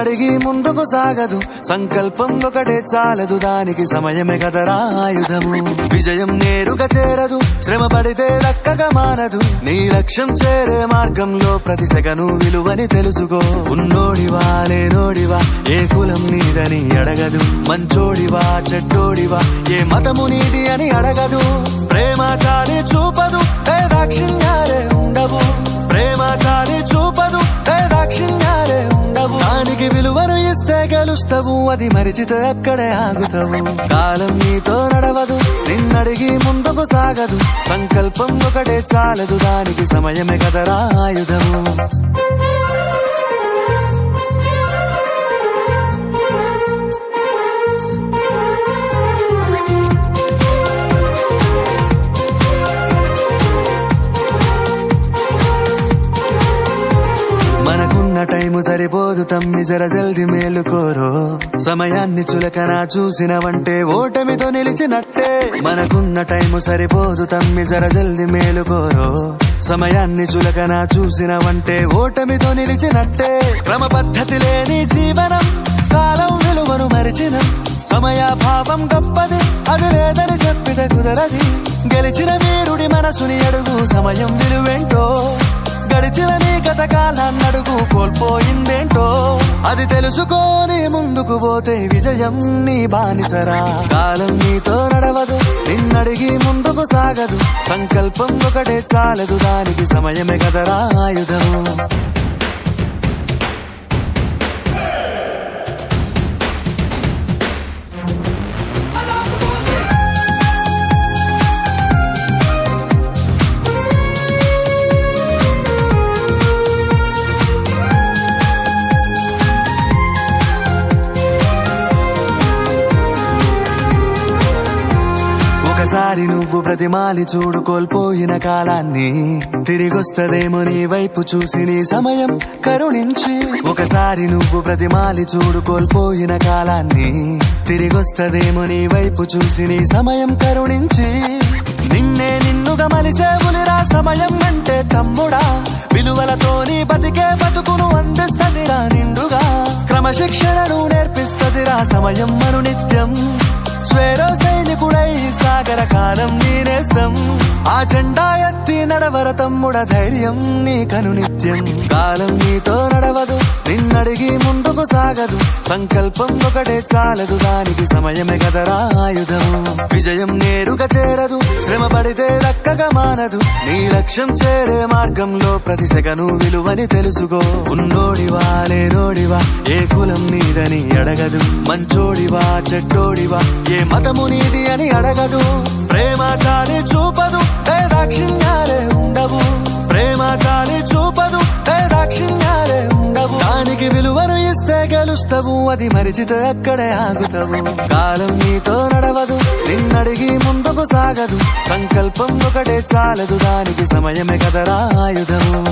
నిన్నడిగి ముందుకు సాగదు, సంకల్పం ఒకటే చాలదు, దానికి సమయమే కదరా ఆయుధము. విజయం నేరుగా చేరదు, శ్రమ పడితే దక్కగా మానదు, నీ లక్ష్యం చేరే మార్గంలో ప్రతి సెకను విలువని తెలుసుకో. ఉన్నోడివా లేనోడివా ఏ కులం నీదని అడగదు, మంచోడివా చెడ్డోడివా ఏ మతము నీది అని అడగదు. ప్రేమ చాలి చూపదు దాక్షిణ్యాలే ఉండవు, ప్రేమ చాలి చూపదు దాక్షిణ్యాలే ఉండవు. దానికి విలువను ఇస్తే గెలుస్తావు, అది మరిచితే అక్కడే ఆగుతావు. కాలం నీతో నడవదు, నిన్నడిగి ముందుకు సాగదు, సంకల్పం ఒకటే చాలదు, దానికి సమయమే కదరా ఆయుధము. మనకున్న టైము సరిపోదు తమ్మి, జర జల్ది మేలుకోరో. సమయాన్ని చులకన చూసినవంటే ఓటమితో నిలిచినట్టే. మనకున్న టైము సరిపోదు తమ్మి, జర జల్ది మేలుకోరో. సమయాన్ని చులకన చూసినవంటే ఓటమితో నిలిచినట్టే. క్రమ పద్ధతి లేని జీవనం, కాలం విలువను మరిచిన సమయాభావం గొప్పది, అది లేదని చెప్పితే కుదరది. గెలిచిన వీరుడి మనసుని అడుగు, సమయం విలువేంటో. గడిచిన నీ గత కాలాన్నడుగు, కోల్పోయిందేంటో. అది తెలుసుకొని ముందుకు పోతే విజయం నీ బానిసరా. కాలం నీతో నడవదు, నిన్నడిగి ముందుకు సాగదు, సంకల్పం ఒకటే చాలదు, దానికి సమయమే కదరా ఆయుధము. ఒకసారి నువ్వు ప్రతిమాలి చూడు కోల్పోయిన కాలాన్ని, తిరిగొస్తదేమో నీ వైపు చూసి నీ సమయం కరుణించి. ఒకసారి నువ్వు ప్రతిమాలి చూడు కోల్పోయిన కాలాన్ని, తిరిగొస్తదేమో నీ వైపు చూసి నీ సమయం కరుణించి. నిన్నే నిన్నుగా మలిచేవులిరా సమయం అంటే తమ్ముడా, విలువలతోని బతికే బతుకును అందిస్తదిరా నిండుగా. క్రమశిక్షణను నేర్పిస్తదిరా సమయం మను నిత్యం. స్వేరో సైనికుడై సాగర కాలం నీనేస్తం, ఆ జెండా ఎత్తి నడవర తమ్ముడ ధైర్యం నీకను నిత్యం. కాలం నీతో నడవదు, నిన్నడిగి ముందుకు సాగదు, సంకల్పం ఒకటే చాలదు, దానికి సమయమే కదరా ఆయుధము. విజయం నేరుగా చేరదు, శ్రమ పడితే దక్కగా మానదు, నీ లక్ష్యం చేరే మార్గంలో ప్రతి సెకను విలువని తెలుసుకో. ఉన్నోడివా లేనోడివా ఏ కులం నీదని అడగదు, మంచోడివా చెడ్డోడివా ఏ మతము నీది అని అడగదు. ప్రేమ చాలి చూపదు దాక్షిణ్యాలే ఉండవు, ప్రేమ చాలి చూపదు దాక్షిణ్యాలే ఉండవు. దానికి విలువను ఇస్తే గెలుస్తావు, అది మరిచితే అక్కడే ఆగుతావు. కాలం నీతో నడవదు, నిన్నడిగి ముందుకు సాగదు, సంకల్పం ఒకటే చాలదు, దానికి సమయమే కదరా ఆయుధము.